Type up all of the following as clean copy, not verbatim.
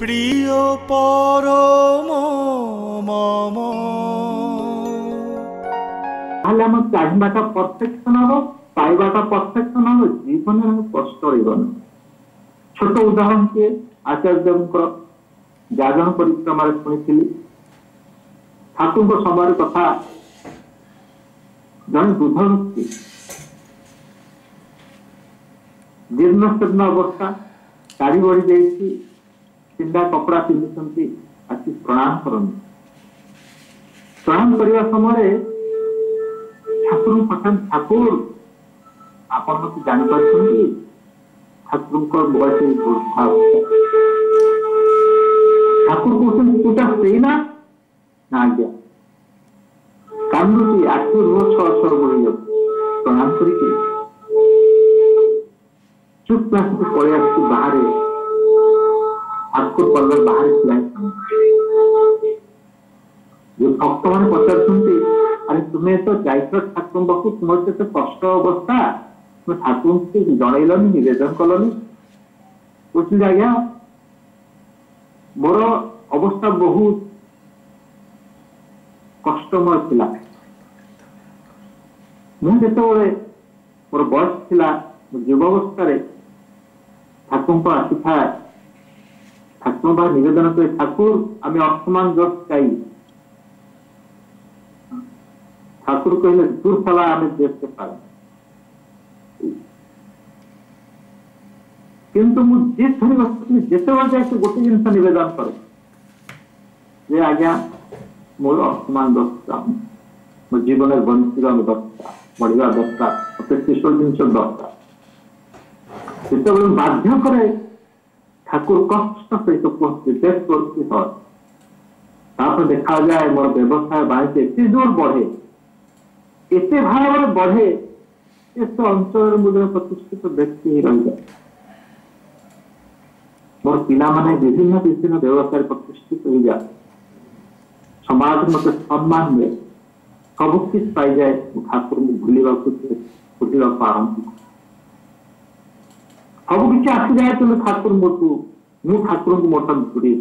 প্রিয় পরম মম। তাহলে আমার চাহিদাটা পরফেকশন হব, পাইবাটা পরফেকশন হব, জীবনে কষ্ট হইব না। ছোট উদাহরণকে ଆଚାର୍ଯ୍ୟଙ୍କର ଯାଜନ ପରିକ୍ରମାରେ ଶୁଣିଥିଲି। ଠାକୁରଙ୍କ ସମୟର କଥା, ଜଣେ ବୃଦ୍ଧ ବ୍ୟକ୍ତି ଜୀର୍ଣ୍ଣଶୀର୍ଣ୍ଣ ଅବସ୍ଥା, ଶାଢ଼ୀ ବଢି ଯାଇଛି, ଚିନ୍ତା କପଡା ପିନ୍ଧୁଛନ୍ତି, ଆସି ପ୍ରଣାମ କରନ୍ତି। ପ୍ରଣାମ କରିବା ସମୟରେ ଠାକୁରଙ୍କୁ ପଚାରନ୍ତି, ଠାକୁର ଆପଣ ମତେ ଜାଣିପାରୁଛନ୍ତି? ଠାକୁରଙ୍କ ବୟସ ଠାକୁର କହୁଛନ୍ତି ତୁଟା ସେଇ ନା? ଆଜ୍ଞା। କାନ୍ଦୁଛି, ଆଖି ରୁହ ଛଅ ଛଅ ବହି ଯାଉଛି। ପ୍ରଣାମ କରିକି ଚୁପ୍ ଆସିକି ପଳେଇ ଆସିଛି ବାହାରେ। ଠାକୁର ପର୍ବ ବାହାରେ ଥିଲା। ଯୋଉ ଭକ୍ତମାନେ ପଚାରୁଛନ୍ତି, ଆରେ ତୁମେ ତ ଯାଇଛ ଠାକୁରଙ୍କ ପାଖକୁ, ତୁମର କେତେ କଷ୍ଟ ଅବସ୍ଥା, ତୁମେ ଠାକୁରଙ୍କୁ ଜଣେଇଲନି, ନିବେଦନ କଲନି? କହୁଛନ୍ତି ଆଜ୍ଞା ମୋର ଅବସ୍ଥା ବହୁତ କଷ୍ଟମୟ ଥିଲା। ମୁଁ ଯେତେବେଳେ ମୋର ବୟସ ଥିଲା, ମୋ ଯୁବାବସ୍ଥାରେ ଠାକୁରଙ୍କୁ ଆସିଥାଏ, ଠାକୁରଙ୍କ ପାଖରେ ନିବେଦନ କରି, ଠାକୁର ଆମେ ଅସମାନ ଜଷ୍ଟ ଗାଇ। ଠାକୁର କହିଲେ ଦୂର ସାଲା ଆମେ ଦେଶ ପାଇ। କିନ୍ତୁ ମୁଁ ଯେତେବେଳେ ଯାଇକି ଗୋଟେ ଜିନିଷ ନିବେଦନ କରେ ଯେ ଆଜ୍ଞା ମୋର ଅସମାନ ଦରକାର, ମୋ ଜୀବନରେ ବଞ୍ଚିବା ଦରକାର, ବଢିବା ଦରକାର, ମତେ କିଶୋର ଜିନିଷ ଦରକାର। ଯେତେବେଳେ ବାଧ୍ୟ କରେ ଠାକୁର କଷ୍ଟ ସହିତ କୁହନ୍ତି ବେଶ କରୁଛି ହଁ। ତାପରେ ଦେଖାଯାଏ ମୋର ବ୍ୟବସାୟ ବାଣିଜ୍ୟ ଏତେ ଜୋର ବଢେ, ଏତେ ଭାବରେ ବଢେ, ଏତେ ଅଞ୍ଚଳରେ ମୁଁ ଜଣେ ପ୍ରତିଷ୍ଠିତ ବ୍ୟକ୍ତି ରହିଯାଏ। ମୋର ପିଲାମାନେ ବିଭିନ୍ନ ବିଭିନ୍ନ ବ୍ୟବସାୟରେ ପ୍ରତିଷ୍ଠିତ ହେଇଯାଏ, ସମାଜରେ ମତେ ସମ୍ମାନ ମିଳେ, ସବୁ କିଛି ପାଇଯାଏ। ମୁଁ ଠାକୁରଙ୍କୁ ଭୁଲିବାକୁ ଆରମ୍ଭ, ସବୁ କିଛି ଆସିଯାଏ, କିନ୍ତୁ ଠାକୁର ମୁଁ ଠାକୁରଙ୍କୁ ମୋଠାରୁ ଦୂରେଇ।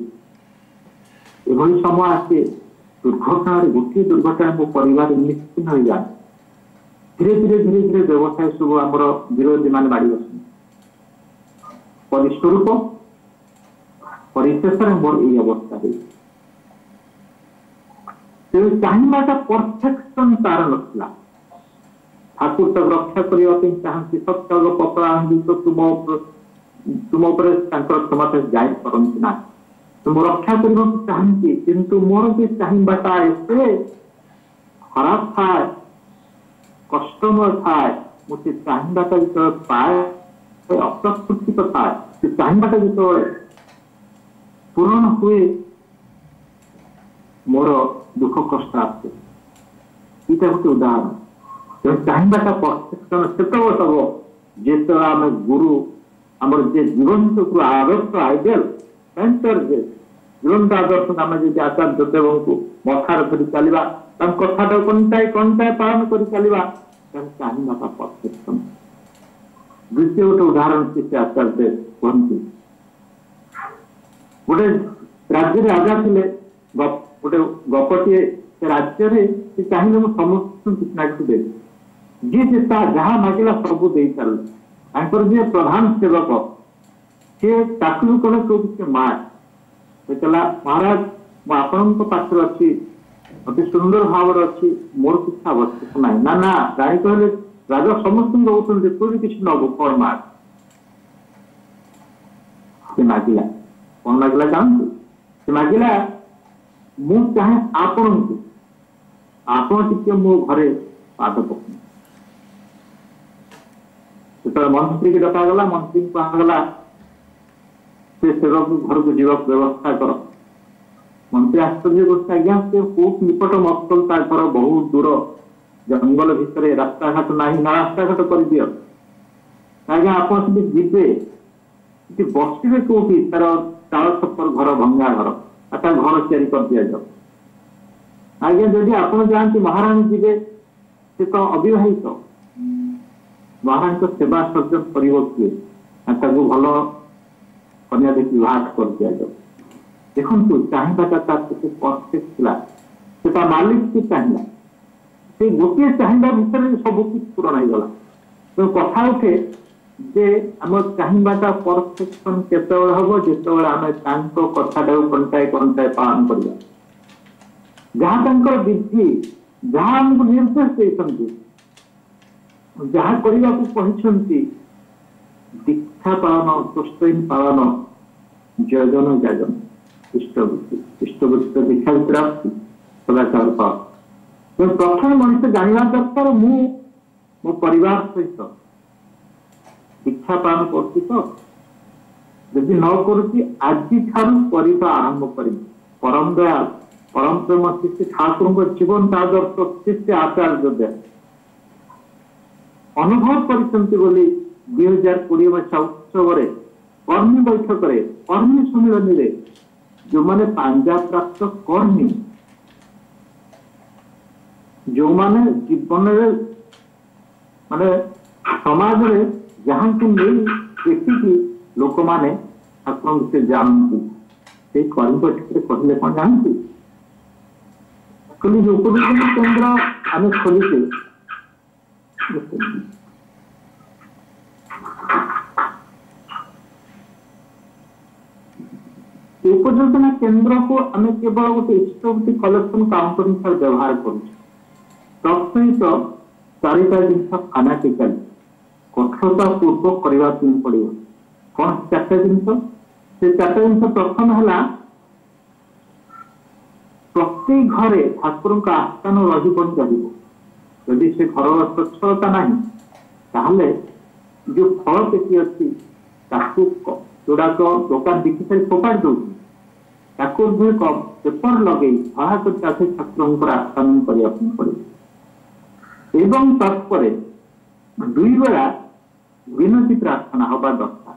ଏଭଳି ସମୟ ଆସେ, ଦୁର୍ଘଟଣାରେ ଗୋଟିଏ ଦୁର୍ଘଟଣା ମୋ ପରିବାର ନିଶ୍ଚିନ୍ତ ହେଇଯାଏ। ଧୀରେ ଧୀରେ ଧୀରେ ଧୀରେ ବ୍ୟବସାୟ ସବୁ ଆମର ବିରୋଧୀ ମାନେ ମାଡ଼ି ବସନ୍ତି। ପରିସ୍ୱରୂପ ପରିଶେଷରେ ମୋର ଏଇ ଅବସ୍ଥା ହେଇଛି। ତେଣୁ ଚାହିଁବାଟା ପରଫେକ୍ସନ ତାର ନଥିଲା। ଠାକୁର ତାକୁ ରକ୍ଷା କରିବା ପାଇଁ ଚାହାନ୍ତି, ସତ୍ୟଗ ପକଳାନ୍ତି ତ ତୁମ ଉପରେ ତାଙ୍କର କ୍ଷମତା ଜାରି କରନ୍ତି ନା, ତୁମ ରକ୍ଷା କରିବାକୁ ଚାହାନ୍ତି। କିନ୍ତୁ ମୋର ବି ଚାହିଁବାଟା ଏତେ ଖରାପ ଥାଏ, କଷ୍ଟମୟ ଥାଏ। ମୁଁ ସେ ଚାହିଁବାଟା ଯେତେବେଳେ ପାଏ ଅପ୍ରକୃତିକ ଥାଏ, ସେ ଚାହିଁବାଟା ଯେତେବେଳେ ପୂରଣ ହୁଏ ମୋର ଦୁଃଖ କଷ୍ଟ ଆସେ। ଏଇଟା ଗୋଟେ ଉଦାହରଣ। ତେଣୁ ଚାହିଁବାଟା ପରଫେକ୍ସନ ସେତେବେଳେ ହବ ଯେତେବେଳେ ଆମେ ଗୁରୁ, ଆମର ଯେ ଜୀବନ୍ତ ଗୁରୁ ଆଦର୍ଶ ଆଇଡିଆଲ ସେଣ୍ଟର, ଯେ ଜୀବନ୍ତ ଆଦର୍ଶ ଆମେ ଯଦି ଆଚାର୍ଯ୍ୟ ଦେବଙ୍କୁ ମଥାରେ ଧରି ଚାଲିବା, ତାଙ୍କ କଥାଟା କଣ୍ଟାଏ ପାଳନ କରି ଚାଲିବା, ତାହେଲେ ଚାହିଁବାଟା ପରଫେକ୍ସନ। ଦ୍ୱିତୀୟ ଗୋଟେ ଉଦାହରଣ ସେ ଆଚାର୍ଯ୍ୟ କୁହନ୍ତି। ଗୋଟେ ରାଜ୍ୟରେ ରାଜା ଥିଲେ, ଗୋଟେ ଗପଟିଏ, ସେ ରାଜ୍ୟରେ ସେ ଚାହିଁଲେ ମୁଁ ସମସ୍ତଙ୍କୁ କିଛି ନା କିଛି ଦେବି, ଯିଏ ଯାହା ମାଗିଲା ସବୁ ଦେଇ ଚାଲିଲେ। ତାଙ୍କର ଯିଏ ପ୍ରଧାନ ସେବକ ସିଏ ତାକୁ ବି କଲେ କୋଉ କିଛି ମାଗ, ସେ କହିଲା ମହାରାଜ ମୁଁ ଆପଣଙ୍କ ପାଖରେ ଅଛି, ଅତି ସୁନ୍ଦର ଭାବରେ ଅଛି, ମୋର କିଛି ଆବଶ୍ୟକ ନାହିଁ। ନା ନା, ରାଣୀ କହିଲେ ରାଜା ସମସ୍ତଙ୍କୁ ଦଉଛନ୍ତି, ତୁ ବି କିଛି ନବୁ, କଣ ମାଗ? ସେ ମାଗିଲା, କଣ ମାଗିଲା ଜାଣନ୍ତୁ? ସେ ମାଗିଲା ମୁଁ ଚାହେଁ ଆପଣଙ୍କୁ, ଆପଣ ଟିକେ ମୋ ଘରେ ପାଦ ପକାନ୍ତୁ। ଯେତେବେଳେ ମନ୍ତ୍ରୀକି ଡକାଗଲା, ମନ୍ତ୍ରୀଙ୍କୁ କୁହାଗଲା ସେ ସେବକ ଘରକୁ ଯିବାକୁ ବ୍ୟବସ୍ଥା କର। ମନ୍ତ୍ରୀ ଆଶ୍ଚର୍ଯ୍ୟ କରୁଛି, ଆଜ୍ଞା ସେ କୋଉଠି ନିକଟ ମସ୍ତଲ, ତା ଘର ବହୁତ ଦୂର, ଜଙ୍ଗଲ ଭିତରେ, ରାସ୍ତାଘାଟ ନାହିଁ, ନା ରାସ୍ତାଘାଟ କରିଦିଅ। ଆଜ୍ଞା ଆପଣ ସେଠି ଯିବେ, ସେଠି ବସିବେ କୋଉଠି? ତାର ଚାଳ ଛପର ଘର, ଭଙ୍ଗା ଘର, ଆଉ ତା ଘର ତିଆରି କରିଦିଆଯାଉ। ଆଜ୍ଞା ଯଦି ଆପଣ ଯାଆନ୍ତି, ମହାରାଣୀ ଯିବେ, ସେ ତ ଅବିବାହିତ, ମହାରାଣୀଙ୍କ ସେବା ସର୍ଜନ କରିବ କିଏ? ତାକୁ ଭଲ କନ୍ୟା ଦେଖି ବିବାହ କରିଦିଆଯାଉ। देखु चाहवाटा परफेक्ट था मालिक की चाहिए से गोटे चाहिए भितर सब किसी पूरण हो गला तो कथा उठे जे आम चाहवाटा परफेक्शन केत हम जो आम कथा कंटाए कंटाए पालन करवा जहाँ विधि जहाँ आमको निर्देश देते जहाँ करने को दीक्षा पालन स्वयं पालन जयजन जाजन इष्टवृत्ति दीक्षा भितर सदाचार पालन तो प्रथम मनुष्य जानवा दरकार मो परिवार सहित दीक्षा पालन करी न करुच्ची आज आरंभ करी परम दयाल परम प्रेम शिष्य ठाकुर जीवन आदर्श शिष्य आचार्य दे अनुभव कर 2020 मसीहा उत्सव कर्मी बैठक कर्मी सम्मिलन जो मैंने पांजा प्राप्त कर्मी जो माने जीवन माने समाज रे जहाँ को नहीं देखिकी लोक माने ठाकुर से जानती से कर्मी बैठक कहले कौन जानती जो उपदेश केंद्र आम खोली उपयोजना केंद्र को आम केवल गोटे इष्टवृत्ति कलेक्शन काउंटर हिसाब व्यवहार करुत चारिटा जिन फानाटिकाली कठोरता पूर्वक करने पड़ो कौन चार्टा जिन से चार्टा जिन प्रथम है प्रत्येक घरे ठाकुर का आस्थान रही से घर स्वच्छता ना जो फल पेटी अच्छी जोड़ाक दुकान बिकी सारी फोपाड़ दौर पेपर लगे ठाकुर आस्थान करने पड़े एवं तत्पर 2 बेला विनती प्रार्थना हवा दरकार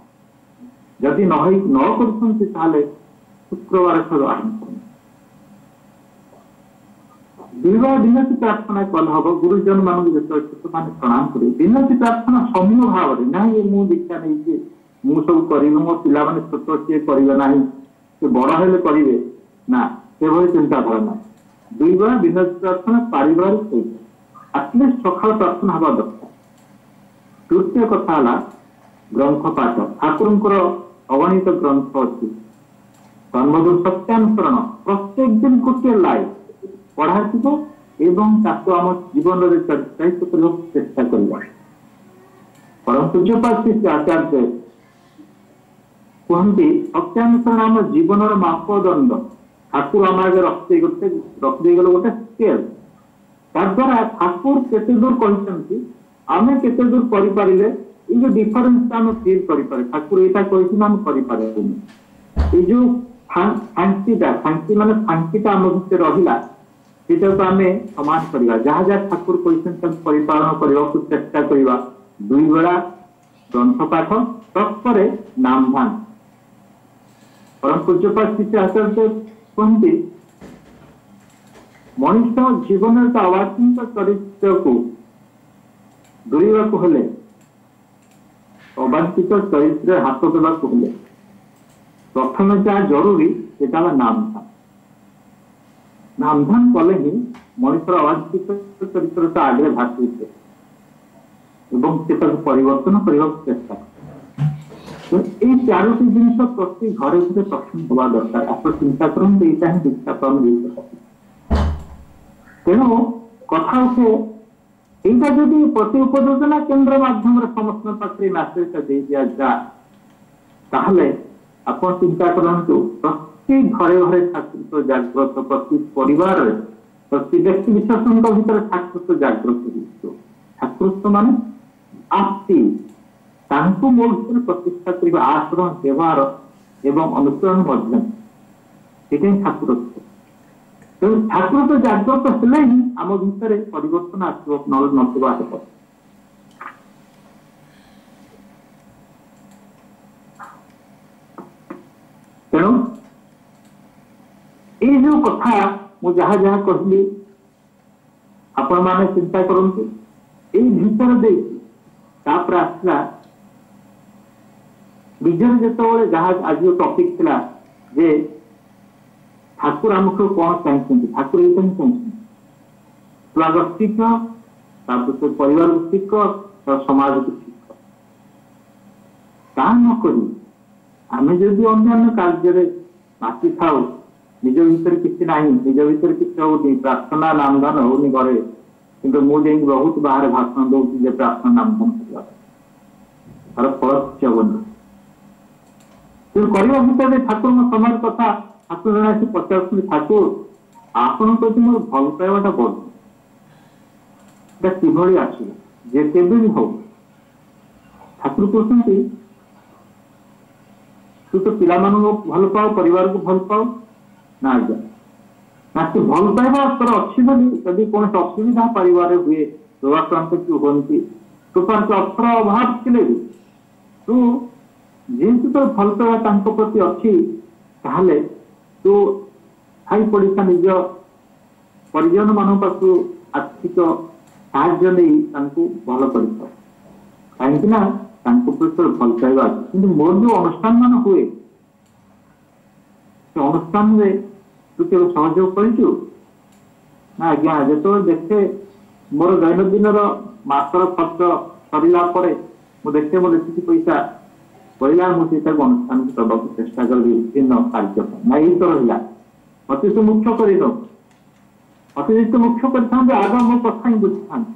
जदि न कर शुक्रवार ठार आरंभ कर 2 बेला विनती प्रार्थना कल हम गुरुजन मान जो छोट मान प्रणाम कर विनती प्रार्थना समूह भाव में ना मुझे दीक्षा नहीं मु सब करी मो पिला मैंने छोट सी करेंगे से बड़ हेले करेंगे ना से भाई चिंताधारा ना 2 बेला विनती प्रार्थना पारिवारिक सहित आटलिस्ट सकाल प्रार्थना हवा दरकार तृतीय कथा ग्रंथ पाठ ठाकुर अगणित ग्रंथ अच्छी कर्मदूर सत्यानुसरण प्रत्येक दिन गोटे लाइफ पढ़ा आम जीवन में चर्चायित करने चेष्टा करवा परम पूज्यपाद शिष्य आचार्य कहते सत्यानुसरण आम जीवन मापदंड ठाकुर आम आगे रखी गले गोटे स्केल तद्वारा ठाकुर केते दूर कहते आम केते दूर करें ये डिफरेन्स आम फिल करें ठाकुर यहाँ करें जो फांसी माने फांसीटा आम भितर रहा सीटा को आम समान करवा जहाँ जहाँ ठाकुर परिपालन करने को चेष्टा करवा 2 बेला ग्रंथ पाठ तत्पर नाम ध्यान परम पूज्यपाद शिष्य आचार्य कहते मनुष्य जीवन अवांछित चरित्र को दूरेवा हेले अवांछित चरित्र हाथ देवा हेले प्रथम जहाँ जरूरी से नाम ध्यान नामधान कले ही मनुष्य अवांछित चरित्र आगे भाषी परिवर्तन करने चेष्टा तो ये 4टी जिन प्रति घरे घरे प्रश्न हवा दरकार आप चिंता करते यहाँ ही दीक्षा पालन तेणु कथा उठे यहाँ जदि प्रति उपयोजना केन्द्र माध्यम समस्त पाखे मैसेज दे दिया जाए आप चिंता करूँ प्रत्येक घरे घरे ठाकुर जागृत प्रति परिवार प्रति व्यक्ति विशेषों भीतर ठाकुर जागृत ठाकुर मान आप्ति मो भर प्रतिष्ठा करने आचरण व्यवहार एवं अनुसरण ठाकुर तेणु ठाकुर तो जागृत हेले ही आम भितर परिवर्तन आसो न तेणु ये जो कथा मु जहाँ जहाँ कहली आपण माने चिंता करंतु एई भीतर देपर आसला विजय जो जहाँ आज टॉपिक थिला जे ଠାକୁର ଆମକୁ କଣ ଚାହିଁଛନ୍ତି? ଠାକୁର ଏଇଟା ହିଁ ଚାହିଁଛନ୍ତି ଛୁଆକୁ ଶିଖ, ତାପରେ ସେ ପରିବାରକୁ ଶିଖ, ସମାଜକୁ ଶିଖ। ତାହା ନକରି ଆମେ ଯଦି ଅନ୍ୟାନ୍ୟ କାର୍ଯ୍ୟରେ ମାତି ଥାଉ, ନିଜ ଭିତରେ କିଛି ନାହିଁ, ନିଜ ଭିତରେ କିଛି ହଉନି, ପ୍ରାର୍ଥନା ନାମଦାନ ହଉନି ଘରେ, କିନ୍ତୁ ମୁଁ ଯାଇକି ବହୁତ ବାହାରେ ଭାଷଣ ଦଉଛି ଯେ ପ୍ରାର୍ଥନା ନାମଦାନ କରିବା, ତାର ଫଳ କିଛି ହବନି। କିନ୍ତୁ କରିବା ଭିତରେ ଠାକୁରଙ୍କ ସମୟ କଥା ଠାକୁର ଜଣେ ଆସି ପଚାରୁଛନ୍ତି, ଠାକୁର ଆପଣଙ୍କ ପ୍ରତି ମୋର ଭଲ ପାଇବାଟା ବଢୁ, এটা কিভাবে আসবে যে কেবে ବି ହଉ। ଠାକୁର କହୁଛନ୍ତି ତୁ ତ ପିଲାମାନଙ୍କୁ ଭଲ ପାଉ, ପରିବାରକୁ ଭଲ ପାଉ ନା? ଆଜ୍ଞା ନା, ସେ ଭଲ ପାଇବା ତୋର ଅଛି ବୋଲି ଯଦି କୌଣସି ଅସୁବିଧା ପରିବାରରେ ହୁଏ, ରୋଗାକ୍ରାନ୍ତ କି ହୁଅନ୍ତି, ତୋ ପାଖରେ ଅର୍ଥର ଅଭାବ ଥିଲେ ବି ତୁ ଯେହେତୁ ତୋର ଭଲ ପାଇବା ତାଙ୍କ ପ୍ରତି ଅଛି, ତାହେଲେ ତୁ ସାଇ ପଡିଶା ନିଜ ପରିଜନ ମାନଙ୍କ ପାଖକୁ ଆର୍ଥିକ ସାହାଯ୍ୟ ନେଇ ତାଙ୍କୁ ଭଲ କରିଥାଉ, କାହିଁକି ନା ତାଙ୍କ ପ୍ରତି ଭଲ ପାଇବା ଅଛି। କିନ୍ତୁ ମୋର ଯୋଉ ଅନୁଷ୍ଠାନ ମାନ ହୁଏ, ସେ ଅନୁଷ୍ଠାନରେ ତୁ କେବେ ସହଯୋଗ କରିଛୁ ନା? ଆଜ୍ଞା ଯେତେବେଳେ ଦେଖେ ମୋର ଦୈନନ୍ଦିନର ମାସର ଖର୍ଚ୍ଚ ସରିଲା ପରେ ମୁଁ ଦେଖେ ମୋର ଏତିକି ପଇସା କହିଲା, ମୁଁ ସେଇଟାକୁ ଅନୁଷ୍ଠାନକୁ ଦେବାକୁ ଚେଷ୍ଟା କରିବି ବିଭିନ୍ନ କାର୍ଯ୍ୟ ପାଇଁ। ନା ଏଇ ତ ରହିଲା, ମତେ ତୁ ମୁଖ୍ୟ କରିନୁ, ମତେ ଯଦି ତୁ ମୁଖ୍ୟ କରିଥାନ୍ତି ଆଗ ମୋ କଥା ହିଁ ବୁଝିଥାନ୍ତି।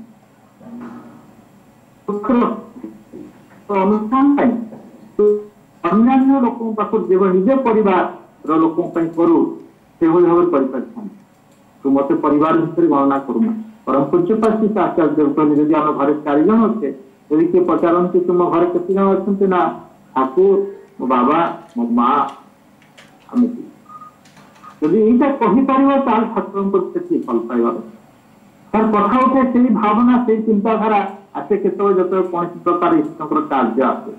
ଅନୁଷ୍ଠାନ ପାଇଁ ତୁ ଅନ୍ୟାନ୍ୟ ଲୋକଙ୍କ ପାଖରୁ ଯେଭଳି ନିଜ ପରିବାରର ଲୋକଙ୍କ ପାଇଁ କରୁ, ସେଭଳି ଭାବରେ କରିପାରିଥାନ୍ତି। ତୁ ମତେ ପରିବାର ଭିତରେ ଗଣନା କରୁନା। ପରମ ପୂଜ୍ୟପାଦ ଶ୍ରୀ ଆଚାର୍ଯ୍ୟ ଦେବ କହିଲେ, ଯଦି ଆମ ଘରେ 4 ଜଣ ଅଛେ, ଯଦି କିଏ ପଚାରନ୍ତି ତୁମ ଘରେ କେତେ ଜଣ ଅଛନ୍ତି? ନା ଠାକୁର, ମୋ ବାବା, ମୋ ମା, ଆମେ ଯଦି ଏଇଟା କହିପାରିବ, ତାହେଲେ ଠାକୁରଙ୍କ ସେତିକି ଭଲ ପାଇବା ତାର କଥା ଉଠେ। ସେଇ ଭାବନା, ସେଇ ଚିନ୍ତାଧାରା ଆସେ କେତେବେଳେ ଯେତେବେଳେ କୌଣସି ପ୍ରକାର ଇଷ୍ଟଙ୍କର କାର୍ଯ୍ୟ ଆସେ।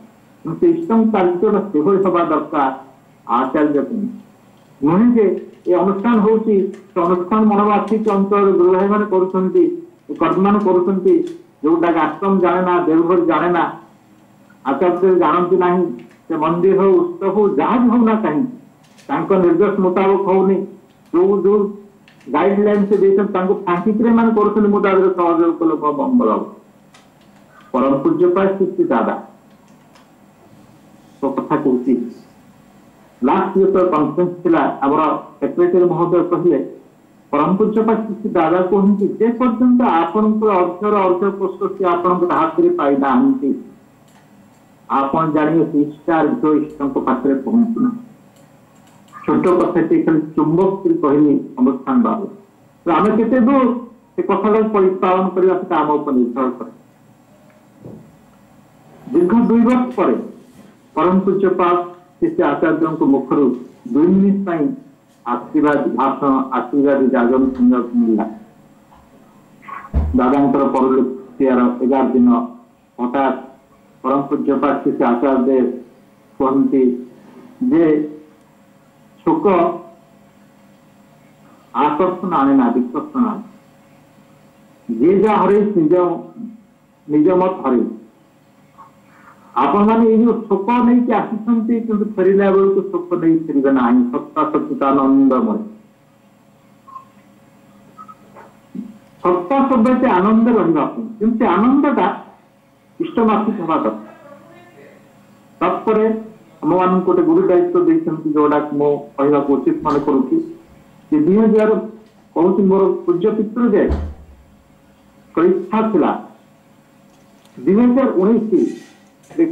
ସେ ଇଷ୍ଟଙ୍କ କାର୍ଯ୍ୟଟା ସେଭଳି ହେବା ଦରକାର। ଆଚାର୍ଯ୍ୟ ନୁହେଁ ଯେ ଏ ଅନୁଷ୍ଠାନ ହଉଛି, ସେ ଅନୁଷ୍ଠାନ ମନବାସିକ ଅଞ୍ଚଳରେ ଗୁରୁଭାଇ ମାନେ କରୁଛନ୍ତି, କର୍ମମାନେ କରୁଛନ୍ତି, ଯୋଉଟାକି ଆଶ୍ରମ ଜାଣେ ନା, ଦେବଘର ଜାଣେ ନା, ଆଚାର୍ଯ୍ୟ ଜାଣନ୍ତି ନାହିଁ। ସେ ମନ୍ଦିର ହଉ, ଉତ୍ସବ ହଉ, ଯାହା ବି ହଉନା କାହିଁକି, ତାଙ୍କ ନିର୍ଦ୍ଦେଶ ମୁତାବକ ହଉନି, ଯୋଉ ଯୋଉ ଗାଇଡଲାଇନ ସେ ଦେଇଛନ୍ତି ତାଙ୍କୁ ଫାଙ୍କିକିରେ ମାନେ କରୁଛନ୍ତି, ମୁଁ ତା ଦେହରେ ସହଯୋଗ କଲେ ମୋ ମଙ୍ଗଳ ହବ। ପରମ ପୂଜ୍ୟପାଦ ଶ୍ରୀ ଦାଦା କଥା କହୁଛି, ଲାଷ୍ଟ ଯେତେବେଳେ କନଫରେନ୍ସ ଥିଲା, ଆମର ସେକ୍ରେଟାରୀ ମହୋଦୟ କହିଲେ, ପରମ ପୂଜ୍ୟପାଦ ଶ୍ରୀ ଦାଦା କୁହନ୍ତି, ଯେ ପର୍ଯ୍ୟନ୍ତ ଆପଣଙ୍କର ଅର୍ଥର ଅର୍ଥ କୋଷ ସେ ଆପଣଙ୍କର ହାତରେ ପାଇନାହାନ୍ତି, ଆପଣ ଜାଣିବେ ଇଷ୍ଟଙ୍କ ପାଖରେ ପହଞ୍ଚୁନା। ଛୋଟ କଥା ଖାଲି ଚୁମ୍ବକ କହିଲି ଅନୁଷ୍ଠାନ ବାବୁ, ଆମେ କେତେ ଦୂର ସେ କଥାଟାକୁ ପରିପାଳନ କରିବା ସେଟା ଆମ ଉପରେ ନିର୍ଭର କରେ। ଦୀର୍ଘ 2 ବର୍ଷ ପରେ ପରମ ପୂଜ୍ୟପାଦ ଶ୍ରୀ ଆଚାର୍ଯ୍ୟଙ୍କ ମୁଖରୁ 2 ମିନିଟ ପାଇଁ ଆଶୀର୍ବାଦ ଭାଷଣ, ଆଶୀର୍ବାଦ ଯାଜନ ଶୁଣିବାକୁ ମିଳିଲା। ଦାଦାଙ୍କର ପରଲୋକିଆର 11 ଦିନ ହଠାତ୍ ପରମ ପୂଜ୍ୟପାଦ ଶ୍ରୀ ଆଚାର୍ଯ୍ୟ କୁହନ୍ତି ଯେ ଶୋକ ଆକର୍ଷଣ ଆଣେ ନା, ବିକର୍ଷଣ ଆଣେ। ଯିଏ ଯାହା ହରେଇ ନିଜ ମତ ହରେଇ। ଆପଣମାନେ ଏଇ ଯୋଉ ଶୋକ ନେଇକି ଆସିଛନ୍ତି, କିନ୍ତୁ ଫେରିଲା ବେଳକୁ ଶୋକ ନେଇ ଫେରିବେ ନାହିଁ। ସତ୍ତା ସଚିତାନନ୍ଦମୟ, ସତ୍ତା ଶବ୍ଦଟି ଆନନ୍ଦ ରହିବା ପାଇଁ, କିନ୍ତୁ ସେ ଆନନ୍ଦଟା ଇଷ୍ଟମାଫିକ ହେବା ଦରକାର। ତାପରେ ଆମମାନଙ୍କୁ ଗୋଟେ ଗୁରୁ ଦାୟିତ୍ୱ ଦେଇଛନ୍ତି, ଯୋଉଟା ମୁଁ କହିବାକୁ ଉଚିତ ମନେ କରୁଛି। 2000 କହୁଛି ମୋର ପୂଜ୍ୟ ପିତୃ ଯେ ଇଚ୍ଛା ଥିଲା 2019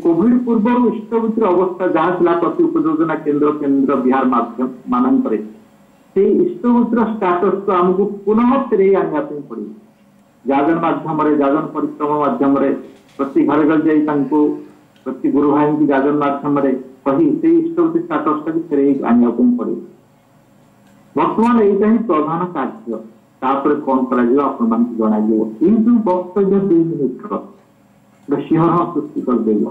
କୋଭିଡ ପୂର୍ବରୁ ଇଷ୍ଟବୃତ୍ତିର ଅବସ୍ଥା ଯାହା ଥିଲା ପ୍ରତି ଉପଯୋଜନା କେନ୍ଦ୍ର ବିହାର ମାଧ୍ୟମ ମାନଙ୍କରେ, ସେଇ ଇଷ୍ଟବୃତ୍ତିର ଷ୍ଟାଟସକୁ ଆମକୁ ପୁନଃ ଫେରେଇ ଆଣିବା ପାଇଁ ପଡିବ। ଯାଜନ ମାଧ୍ୟମରେ, ଯାଜନ ପରିଶ୍ରମ ମାଧ୍ୟମରେ ପ୍ରତି ଘରେ ଘରେ ଯାଇ ତାଙ୍କୁ, ପ୍ରତି ଗୁରୁ ଭାଇଙ୍କୁ ଯାଜନ ମାଧ୍ୟମରେ କହି ସେଇ ଇଷ୍ଟବୃତ୍ତି ଷ୍ଟାଟସଟାକୁ ଫେରେଇ ଆଣିବା ପାଇଁ ପଡିବ। ବର୍ତ୍ତମାନ ଏଇଟା ହିଁ ପ୍ରଧାନ କାର୍ଯ୍ୟ। ତାପରେ କଣ କରାଯିବ ଆପଣମାନଙ୍କୁ ଜଣାଯିବ। ଏଇ ଯୋଉ ବକ୍ତବ୍ୟ 2 ମିନିଟର ଶିହରଣ ସୃଷ୍ଟି କରିଦେବ।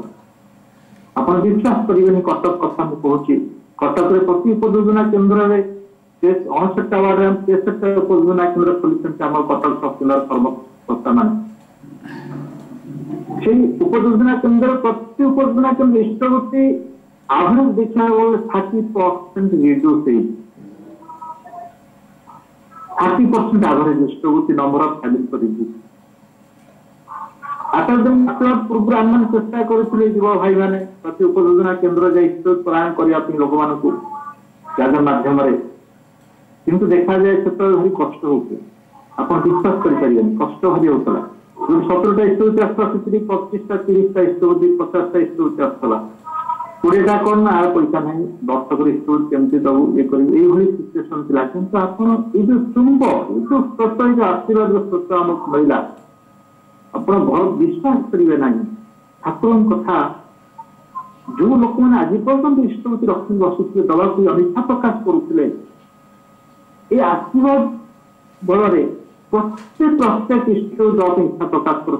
ଆପଣ ବିଶ୍ୱାସ କରିବେନି, କଟକ କଥା ମୁଁ କହୁଛି। କଟକରେ ପ୍ରତି ଉପଯୋଜନା କେନ୍ଦ୍ରରେ 59ଟା ୱାର୍ଡରେ 63ଟା ଉପଯୋଜନା କେନ୍ଦ୍ର ଖୋଲିଛନ୍ତି ଆମର କଟକ ତହସିଲଦାର କର୍ମକର୍ତ୍ତା ମାନେ। ସେଇ ଉପଯୋଜନା କେନ୍ଦ୍ର, ପ୍ରତି ଉପଯୋଜନା କେନ୍ଦ୍ର ଇଷ୍ଟବୃତ୍ତି ଆଭରେଜ ଦେଖିବାକୁ ଗଲେ 30% ରିଡ୍ୟୁସ ହେଇଛି। 30% average distribution number of family disease. आचार्य पूर्व आम मैंने चेष्टा करुले युवा भाई मैंने प्रति उपयोजना केन्द्र जाई प्रदान करने लोक मान माध्यम किंतु देखा जाए से भारी कष्ट होते आप विश्वास करें कष्ट भारी होता 17टा स्टोरी आसला से 25टा 30टा स्टोरी 50टा स्टोरी आसला 20टा कौन ना पैसा ना दर्शक स्टोरी केमती दबू ये सिचुएसन था कि आप जो चुंब जो स्रोत जो आशीर्वाद स्रोत आमको मिलला आप विश्वास करेंगे ना ठाकुर कथा जो लोक मैंने आज पर्यटन इष्टवती रखी बसुते दवा अनिच्छा प्रकाश करुले ये आशीर्वाद बल प्रत्येक इष्ट दवाई इच्छा प्रकाश कर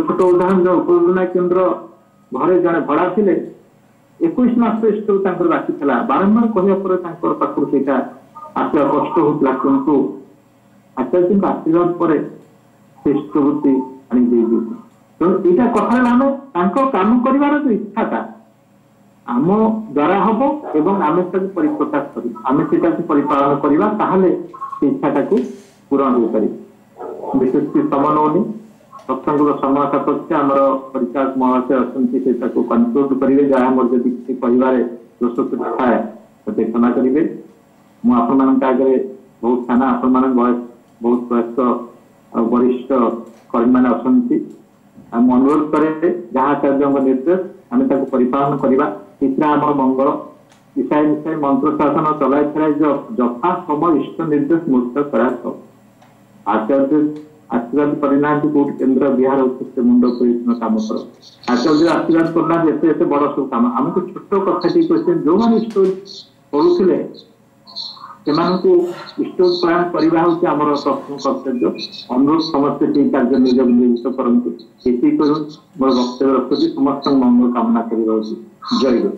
छोट उदाहरण जो उपयोजना केन्द्र घरे जड़े भड़ा थे 21 मास इष्ट बाकी था बारंबार कहवा पाखर से आसवा कष्ट होता किंतु आचार्य आशीर्वाद पर इष्टवती आनी तेणु यहाँ कथा काम कर जो इच्छा था आम द्वारा हम एवं आम परिप्रकाश कर परिपालन करवा इच्छाटा को पूरण हो पारे विशेष समय नौनी सत्संग समय सापेक्ष आम परिचारक महाशय अच्छा कंट्रोल करेंगे जहाँ मोर जब किसी कहबार दोष त्रुटि थाए तो क्षमा करेंगे मुझे आगे बहुत थाना आपण मान बयस बहुत वयस्क वरिष्ठ कर्मी मैंने अच्छा अनुरोध करे जहाँ आचार्य निर्देश आम परिपालन करवा तीसरा आम मंगल ईसाई मिसाई मंत्र शासन चलाई जथा समय इष्ट निर्देश मुक्त करा आचार्य आशीर्वाद करना कौट केन्द्र बिहार उत्कृष्ट मुंड काम कर आचार्य आशीर्वाद करना एत बड़ सब कम आमको छोट कथा जो मैंने इष्ट पढ़ुले से इष्ट प्रयाण करवा हूँ आम प्रथम कर्तव्य अनुरोध समस्ते कार्य नियोजित करूँ मोर वक्तव्य रखुच्छी समस्त मंगल कामना कर जय गुरु।